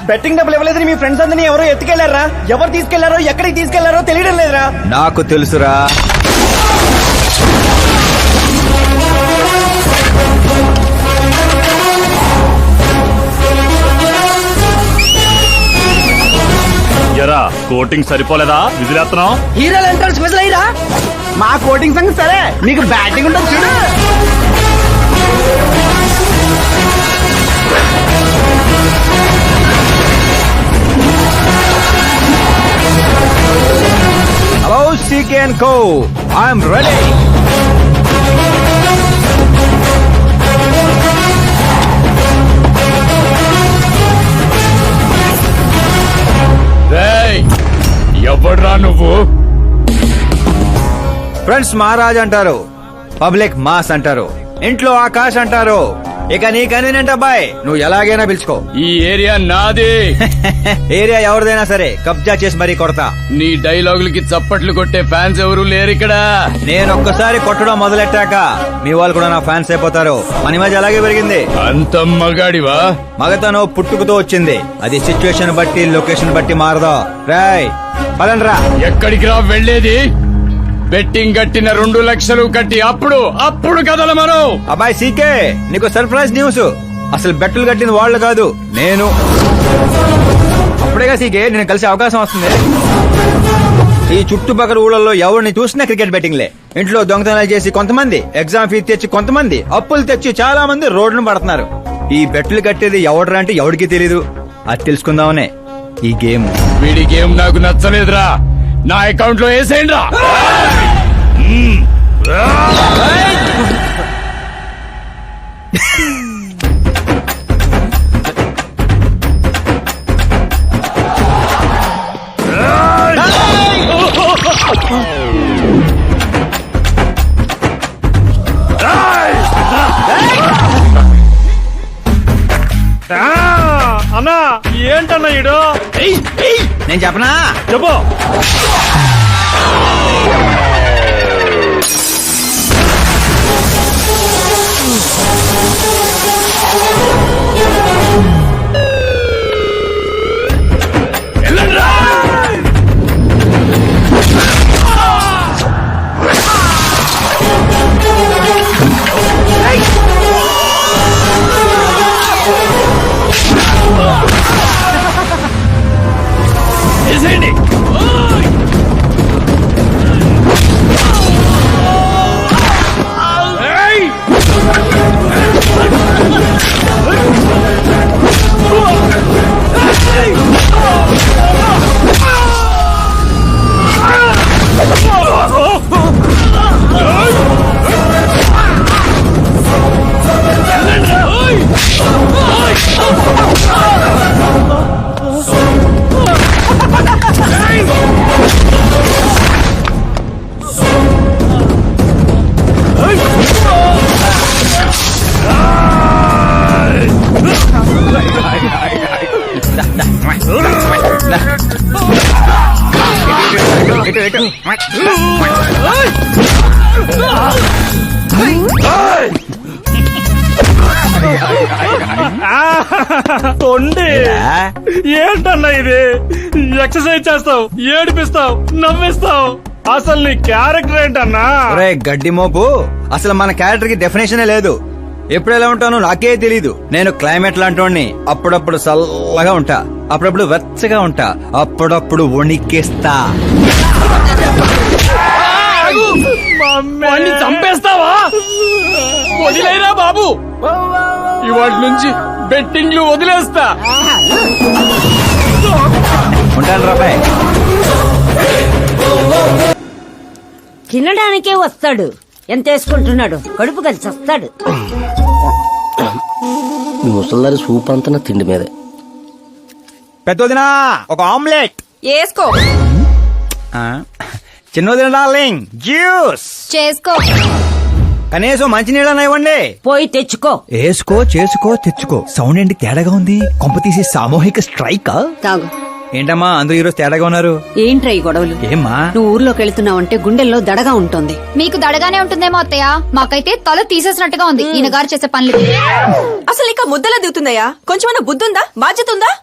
Betting డబ్బులు ఇవ్వలేదని మీ friends అందరినీ ఎవరో ఎత్తుకెళ్లారా? ఎవరు తీసుకెళ్లారో ఎక్కడికి తీసుకెళ్లారో తెలియడం లేదురా. నాకు తెలుసురా. ఎరా కోటింగ్ సరిపోలేదా? విజిలేస్తున్నావు. హీరోలు ఎంట్రన్స్ విజిల్ అయ్యరా? మా కోటింగ్ సంగతి సరే, మీకు బ్యాటింగ్ ఉంటుంది చూడు. Hello CK & Co. I'm ready. ఎవడ్రా నువ్వు? ఫ్రెండ్స్ మహారాజ్ అంటారు, పబ్లిక్ మాస్ అంటారు, ఇంట్లో ఆకాశ్ అంటారు. ఇక నీ కన్వీనియంట్ అబ్బాయి, నువ్వు ఎలాగైనా పిలుచుకో. ఈ ఏరియా నాది. ఏరియా ఎవరిదైనా సరే కబ్జా చేసి మరీ కొడతా. నీ డైలాగులకి చప్పట్లు కొట్టే ఫ్యాన్స్ ఎవరు లేరు ఇక్కడ. నేను ఒక్కసారి కొట్టడం మొదలెట్టాక మీ వాళ్ళు కూడా నా ఫ్యాన్స్ అయిపోతారు. మన ఇమేజ్ అలాగే పెరిగింది. అంత మగాడివా? మగతనం పుట్టుకుతో వచ్చింది, అది సిచ్యువేషన్ బట్టి లొకేషన్ బట్టి మారదా. రాయ్ పదండ్రా. ఎక్కడికి రా వెళ్ళేది? బెట్టింగ్ కట్టిన 2 లక్షలు కట్టి అప్పుడు కదల మనం. అబ్బాయి CK, నీకు సర్ప్రైజ్ న్యూస్. అసలు బెట్టులు కట్టిన వాళ్ళు కాదు, నేను. అప్పుడేగా CK నేను కలిసే అవకాశం వస్తుంది. ఈ చుట్టుపక్కల ఊళ్ళల్లో ఎవరిని చూసినా క్రికెట్ బెట్టింగ్లే. ఇంట్లో దొంగతనాలు చేసి కొంతమంది, ఎగ్జామ్ ఫీజు తెచ్చి కొంతమంది, అప్పులు తెచ్చి చాలా మంది రోడ్లను పడుతున్నారు. ఈ బెట్టులు కట్టేది ఎవడరా అంటే ఎవడికి తెలీదు. అది తెలుసుకుందామనే ఈ గేమ్. వీడి గేమ్ నాకు నచ్చలేదురా. నా అకౌంట్ లో వేసేయండి రా. అన్నా ఏంటన్నా ఈడు? నేను చెప్పనా? చెప్పు. ఏంటన్నా ఇది? ఎక్సర్సైజ్ చేస్తావు, ఏడిపిస్తావు, నవ్విస్తావు. అసలు నీ క్యారెక్టర్ ఏంటన్నా? గడ్డి మోపు, అసలు మన క్యారెక్టర్ కి డెఫినేషనే లేదు. ఎప్పుడు ఎలా ఉంటానో నాకే తెలీదు. నేను క్లైమేట్ లాంటి అప్పుడప్పుడు చల్లగా ఉంటా, అప్పుడప్పుడు వెచ్చగా ఉంటా, అప్పుడప్పుడు వణికేస్తా. చంపేస్తావా? వదిలేరా బాబు, ఇవాటి నుంచి బెట్టింగ్లు వదిలేస్తా. ఉంటాను రాబాయ్. తినడానికే వస్తాడు, ఎంత వేసుకుంటున్నాడు, కడుపు కలిసి వస్తాడు. మీ ముసల్దారి సూప్ అంతా తిండి మీదే. పెద్దదినా ఒక ఆమ్లెట్ వేసుకో. చిన్నదిన డార్లింగ్ జ్యూస్ చేసుకో. కనీసం మంచినీళ్ళన్నా ఇవ్వండి. పోయి తెచ్చుకో. వేసుకో, చేసుకో, తెచ్చుకో. సౌండ్ ఏంటి తేడాగా ఉంది? కొంప తీసి సామూహిక స్ట్రైక్. తాగు. ఏంటమ్మా అందరూ ఈరోజు తేడాగా ఉన్నారు? ఏంట్రా ఈ గొడవలు? ఏమ్మా నువ్వు ఊర్లోకి వెళ్తున్నావంటే గుండెల్లో దడగా ఉంటుంది. మీకు దడగానే ఉంటుందేమో అత్తయ్య, మాకైతే తల తీసేసినట్టుగా ఉంది ఈయన గారు చేసే పనులు. అసలు ఇక ముద్దలా దిగుతుందయ్యా? కొంచెమన్నా బుద్ధుందా, బాధ్యత ఉందా?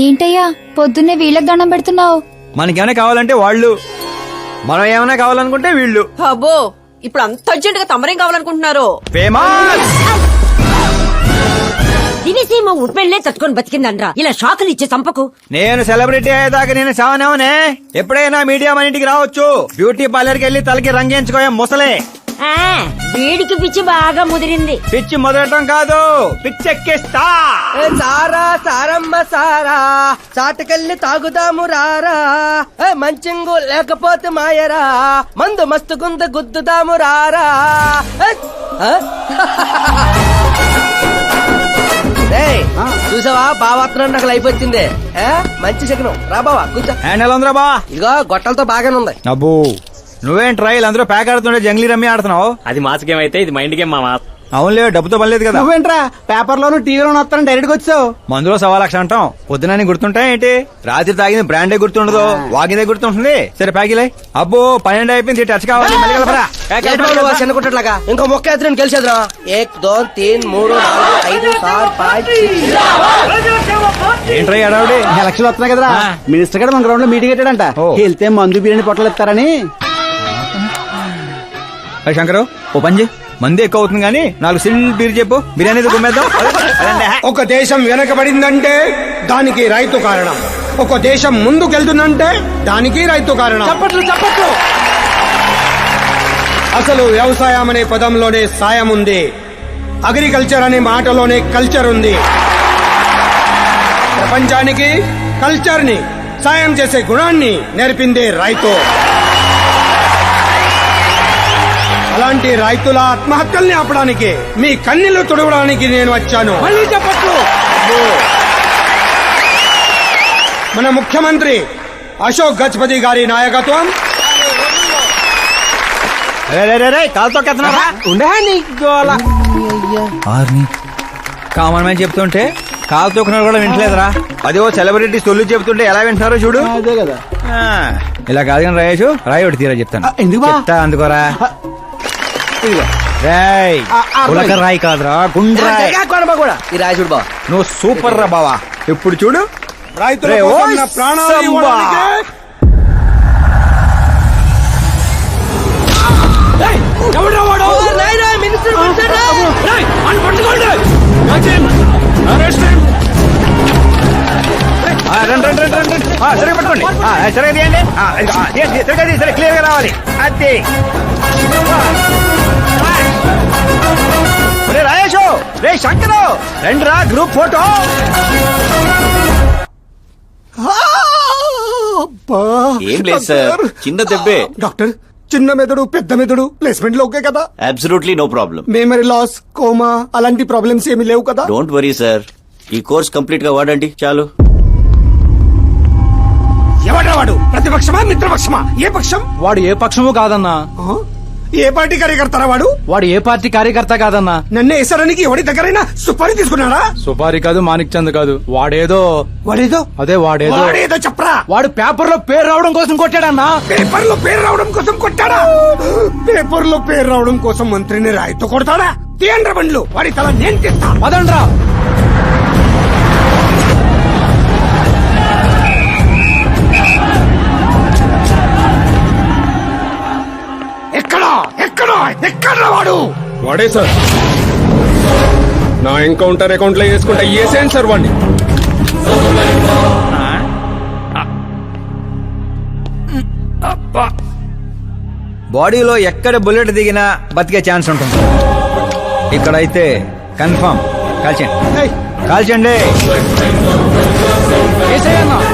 ఏంటయ్యా పొద్దున్నే వీళ్ళకి దండం పెడుతున్నావు? మనకేమైనా కావాలంటే వాళ్ళు, మనం ఏమైనా కావాలనుకుంటే వీళ్ళు. అబ్బో ఇప్పుడు అంత అర్జెంట్ గా తమరేం కావాలనుకుంటున్నారు? ఫేమస్. దివిసీమ ఉప్పెళ్లే తట్టుకొని బతికిందనరా, ఇలా షాకులు ఇచ్చే చంపకు. నేను సెలబ్రిటీ అయ్యేదాకా నేను సావనేవనే. ఎప్పుడైనా మీడియా మన ఇంటికి రావచ్చు. బ్యూటీ పార్లర్ కి వెళ్లి తలకి రంగేయించుకోయా ముసలే. ఆ, వీడికి పిచ్చి బాగా ముదిరింది. పిచ్చి మొదలటం కాదు, పిచ్చెక్కిస్తా. ఏ సారా సారమ్మ సారా, చాటకెళ్ళి తాగుదాము రారా. ఏ మంచింగు లేకపోతే మాయరా, మందు మస్తు గుంద గుద్దుదాము రారా. ఏ, ఆ? ఏయ్, చూసావా బావాత్రం నాకు లైఫ్ వచ్చింది. ఏ, మంచి శకనం. రా బావా కూర్చో. హ్యాండ్ ఎలా ఉందిరా బా? ఇదిగో గొట్టలతో బాగానే ఉంది. అబ్బో, నువ్వేం ట్రైల్ అందరూ ప్యాక్ ఆడుతుండే జంగ్లీ రమ్మి ఆడుతున్నావు. అది మాస్ గేమ్ అయితే ఇది మైండ్ గేమ్ మామ. అవునులే, డబ్బుతో పనిలేదు కదా. నువ్వేంట్రా పేపర్ లోను టీవీలోను వస్తాను డైరెక్ట్ గా వచ్చావు. మందులో 1,00,000 అంటాం. పొద్దునని గుర్తుంటాయి ఏంటి? రాత్రి తాగింది బ్రాండే గుర్తుండదు, వాగిందే గుర్తుంటుంది. సరే ప్యాకిలే. అబ్బో 12 అయిపోయింది, టచ్ కావాలి. మళ్ళీ కలపరా. ఏంటి బాబు నువ్వు చిన్న కుట్టట్లాగా? ఇంకో మొక్క ఎత్తుని గెలిచేద్రా. 1 2 3 4 5 6 5 ఏంట్రై అడావుడి? ఎలక్షన్ వస్తున్నాయి కదరా, మినిస్టర్ గారు మన గ్రౌండ్ లో మీటింగ్ పెట్టాడంట. ఓ. వెళ్తే మందు బిర్యానీ పొట్టలు ఇస్తారని. అరే శంకరు, ఓ పంజి మంది ఎక్కువ అవుతుంది కానీ 4 సిల్ బీర్ చెప్పు, బిర్యానీ గుమ్మేద్దాం. ఒక దేశం వెనకబడిందంటే దానికి రైతు కారణం. ఒక దేశం ముందుకెళ్తుందంటే దానికి రైతు కారణం. చప్పట్లు చప్పట్లు. అసలు వ్యవసాయం అనే పదంలోనే సాయం ఉంది. అగ్రికల్చర్ అనే మాటలోనే కల్చర్ ఉంది. ప్రపంచానికి కల్చర్ ని, సాయం చేసే గుణాన్ని నేర్పిందే రైతు. అలాంటి రైతుల ఆత్మహత్యల్ని ఆపడానికి, మీ కన్నీళ్లు తుడవడానికి నేను వచ్చాను. మళ్ళీ చప్పట్లు. మన ముఖ్యమంత్రి అశోక్ గజపతి గారి నాయకత్వం, కాలుతో కెత్తనారా? ఉండే నీ గోల. కామన్ మ్యాన్ చెప్తుంటే కాలు తొక్కున్నారు కూడా వింటలేదురా. అదే ఓ సెలబ్రిటీ సొల్లు చెప్తుంటే ఎలా వింటున్నారో చూడు. అదే కదా. ఆ, ఇలా కాదు కానీ రాయేషు, రాయి ఒకటి తీరా చెప్తాను. ఎందుకు బా? చెప్తా అందుకోరా. ఇదిగో. రాయ్ ఉలక రాయి కాదురా, గుండ్రాయ్. కూడా ఈ రాజుడు బావ. నువ్వు సూపర్ రా బావా. ఇప్పుడు చూడు, రైతుల రే, కోసం ఓయ్ నా ప్రాణాలు సంబా. ఇవ్వడానికే మినిస్టర్ రండి రండి రండి రండి. సరిగ్గా పట్టుకోండి. సరిగ్గా తీయండి. సరిగ్గా తీ, సరే క్లియర్ గా రావాలి. అది రే రాయేషు, రే శంకరు, రండి రా గ్రూప్ ఫోటో. ఏం లేదు సార్, చిన్న దెబ్బే. డాక్టర్, చిన్న మెదడు పెద్ద మెదడు ప్లేస్మెంట్ లో ఓకే కదా? Absolutely no problem. Memory loss, coma అలాంటి ప్రాబ్లమ్స్ ఏమీ లేవు కదా? డోంట్ వరీ సార్, ఈ కోర్స్ కంప్లీట్ గా వాడండి చాలు. ఎవడ్రా వాడు? ప్రతిపక్షమా మిత్రపక్షమా? ఏ పక్షం? వాడు ఏ పక్షము కాదన్నా. ఆ? ఏ పార్టీ కార్యకర్తారా వాడు? వాడు ఏ పార్టీ కార్యకర్త కాదన్నా. నన్ను వేసడానికి ఎవడి దగ్గరైనా సుపారీ తీసుకున్నాడా? సుపారి కాదు, మాణిక్ చంద్ కాదు. వాడేదో వాడేదో అదే వాడేదో వాడేదో చెప్పరా. వాడు పేపర్ లో పేరు రావడం కోసం కొట్టాడన్నా. పేపర్ లో పేరు రావడం కోసం కొట్టాడా? పేపర్ లో పేరు రావడం కోసం మంత్రిని రాయితో కొడతాడా? తీయండ్ర బండ్లు, వాడి తల నేను తీస్తా. పదండ్రా. ఎక్కడా ఎక్కడా ఎక్కడ్రా వాడు? వాడే సార్, నా ఎన్కౌంటర్ అకౌంట్ లో వేసుకుంటా వేసేయండి సార్ వాడిని. బాడీలో ఎక్కడ బుల్లెట్ దిగినా బతికే ఛాన్స్ ఉంటుంది. ఇక్కడైతే కన్ఫర్మ్. కాల్చండి, ఏయ్, కాల్చండి.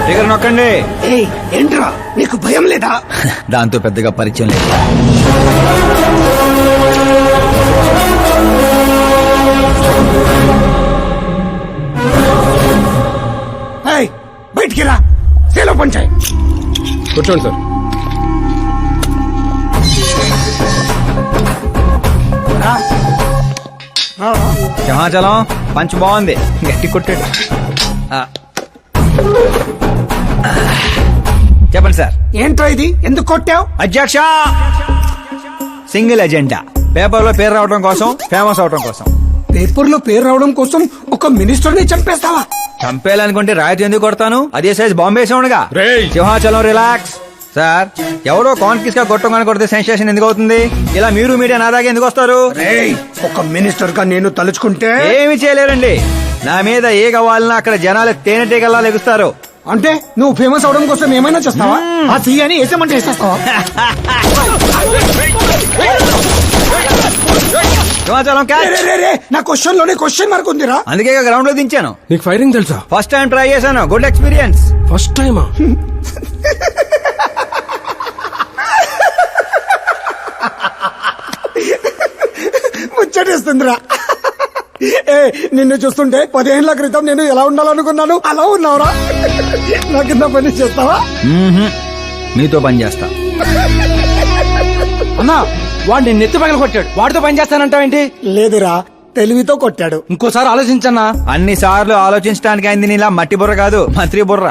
దగ్గర నొక్కండి. ఏయ్, ఏంట్రా నీకు భయం లేదా? దాంతో పెద్దగా పరిచయం లేదు. ఏయ్, బయటికి రా, సేలో పంచాయి. కూర్చోండి సార్. సింహాచలం పంచ్ బాగుంది, గట్టి కొట్టాడు. చెప్పండి సార్. ఏంట్రా ఇది? ఎందుకు కొట్టావు? అధ్యక్ష, సింగిల్ ఎజెండా. పేపర్ లో పేరు రావడం కోసం, ఫేమస్ అవడం కోసం. పేపర్ లో పేరు రావడం కోసం ఒక మినిస్టర్ ని చంపేస్తావా? చంపేయాలనుకుంటే రాయితీ ఎందుకు కొడతాను? అదే సైజ్ బాంబే సౌండ్గా. రేయ్! సింహాచలం రిలాక్స్. సార్, ఎవరో కాన్ఫిస్ గా కొట్టగానే కొడితే సెన్సేషన్ ఎందుకు అవుతుంది? ఇలా మీరు మీడియా నా దాకా ఎందుకు వస్తారు? రేయ్, ఒక మినిస్టర్ గా నేను తలుచుకుంటే ఏమి చేయలేరండి. నా మీద ఏ కావాలన్నా అక్కడ జనాలు తేనెటీగల్లా లెగుస్తారు. అంటే నువ్వు ఫేమస్ అవడం కోసం ఏమైనా చేస్తావా? ఆ సీఎని వేసేమంటే వేసేస్తావా? సింహాచలం క్యాచ్. రే, రే, రే, నా క్వశ్చన్ లోనే క్వశ్చన్ మార్క్ ఉందిరా. అందుకే గ్రౌండ్ లో దించాను. నీకు ఫైరింగ్ తెలుసా? ఫస్ట్ టైం ట్రై చేశాను. Good experience. ఫస్ట్ టైమా? ముచ్చటేస్తుందిరా. ఏ, నిన్ను చూస్తుంటే 10 ఏళ్ల క్రితం నేను ఎలా ఉండాలనుకున్నాను అలా ఉన్నావురా. నా కింద పని చేస్తావా? మీతో పని చేస్తా. అన్నా వాడిని నెత్తి పగల కొట్టాడు, వాడితో పని చేస్తానంటావేంటి? లేదురా, తెలివితో కొట్టాడు. ఇంకోసారి ఆలోచించన్నా. అన్ని సార్లు ఆలోచించడానికి అయింది నీలా మట్టి బుర్ర కాదు, మంత్రి బుర్ర.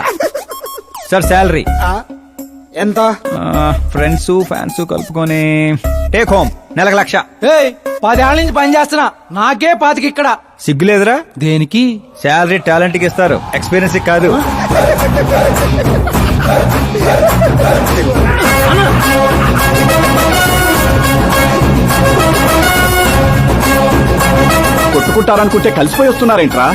సార్ శాలరీ ఆ, ఎంత? ఫ్రెండ్స్ ఫ్యాన్స్ కలుపుకొని టేక్ హోమ్ నెలకు 1,00,000. ఏయ్ 10 ఏళ్ల నుంచి పని చేస్తున్నా, నాకే 25 ఇక్కడ. సిగ్గులేదురా? దేనికి? శాలరీ టాలెంట్ కి ఇస్తారు, ఎక్స్పీరియన్స్ కాదు. కొట్టుకుంటారనుకుంటే కలిసిపోయి వస్తున్నారేంట్రా?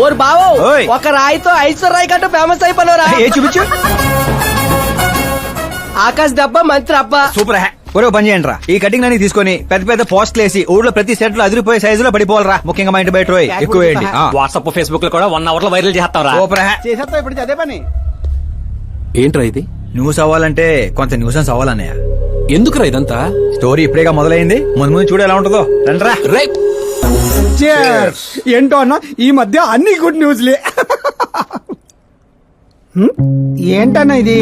ఓరు బావో, ఓయ్. ఒక రాయితో ఐశ్వర్ రాయ్ కంటూ ఫేమస్ అయిపోయినరా? ఏ చూపించు. ఆకాశ్ దెబ్బ మంత్రి అబ్బా. సూపర్ హ్యా. ఒరే పని చేయండి రా, ఈ కటింగ్ అన్ని తీసుకొని పెద్ద పెద్ద పోస్టులు వేసి ఊళ్ళో ప్రతి సెట్ లో అదిరిపోయే సైజులో పడిపోవాలరా. ముఖ్యంగా మా ఇంటి బయట రోయ్ ఎక్కువ వేయండి. వాట్సాప్ ఫేస్బుక్ లో కూడా 1 hour లో వైరల్ చేస్తాం రా. సూపర్ హ్యా. చేసేస్తా ఇప్పుడు అదే పని. ఏంట్రా ఇది? న్యూస్ అవ్వాలంటే కొంత న్యూసెన్స్ అవ్వాలన్నయ్య. ఎందుకురా ఇదంతా? స్టోరీ ఇప్పుడేగా మొదలైంది, ముందు ముందు చూడు ఎలా ఉంటుందో. రండ్రా. Cheers. ఏంటో అన్న, ఈ మధ్య అన్ని గుడ్ న్యూస్లే. ఏంటన్నా ఇది?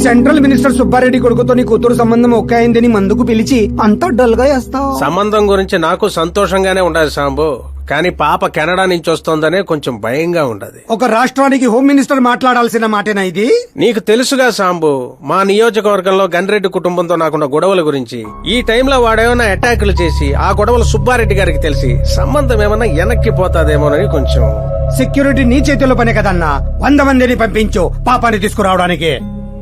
సెంట్రల్ మినిస్టర్ సుబ్బారెడ్డి కొడుకుతో నీ కూతురు సంబంధం ఒకే అయిందని మందుకు పిలిచి అంతా డల్ గా వేస్తావు. సంబంధం గురించి నాకు సంతోషంగానే ఉండదు సాంబు, కానీ పాప కెనడా నుంచి వస్తోందనే కొంచెం భయంగా ఉండదు. ఒక రాష్ట్రానికి హోమ్ మినిస్టర్ మాట్లాడాల్సిన మాటేనా ఇది? నీకు తెలుసుగా సాంబు, మా నియోజకవర్గంలో గన్రెడ్డి కుటుంబంతో నాకున్న గొడవల గురించి. ఈ టైంలో వాడేమన్నా అటాకులు చేసి ఆ గొడవలు సుబ్బారెడ్డి గారికి తెలిసి సంబంధం ఏమన్నా వెనక్కి పోతాదేమోనని కొంచెం. సెక్యూరిటీ నీ చేతిలో పనే కదన్నా. 100 మందిని పంపించు పాపాన్ని తీసుకురావడానికి.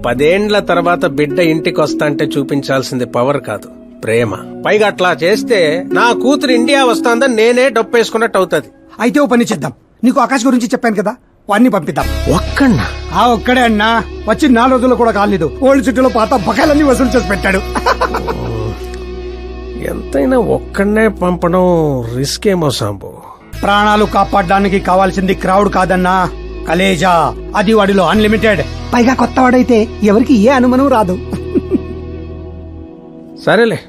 10 ఏండ్ల తర్వాత బిడ్డ ఇంటికి వస్తాంటే చూపించాల్సింది పవర్ కాదు, ప్రేమ. పైగా అట్లా చేస్తే నా కూతురు ఇండియా వస్తాందని నేనే డప్పేసుకున్నట్టు అవుతుంది. అయితే ఓ పని చేద్దాం, నీకు ఆకాశ్ గురించి చెప్పాను కదా, వాడిని పంపిద్దాం. ఒక్కన్నా? ఆ ఒక్కడే అన్నా, వచ్చి 4 రోజులు కూడా కాలేదు. ఓల్డ్ సిటీలో పాత బకాయిలన్నీ వసూలు చేసి పెట్టాడు. ఎంతైనా ఒక్కడనే పంపడం రిస్క్ ఏమో సాంబు. ప్రాణాలు కాపాడడానికి కావాల్సింది క్రౌడ్ కాదన్నా, కలేజా. అది వాడిలో అన్లిమిటెడ్. పైగా కొత్తవాడైతే ఎవరికి ఏ అనుమానం రాదు. సరేలే,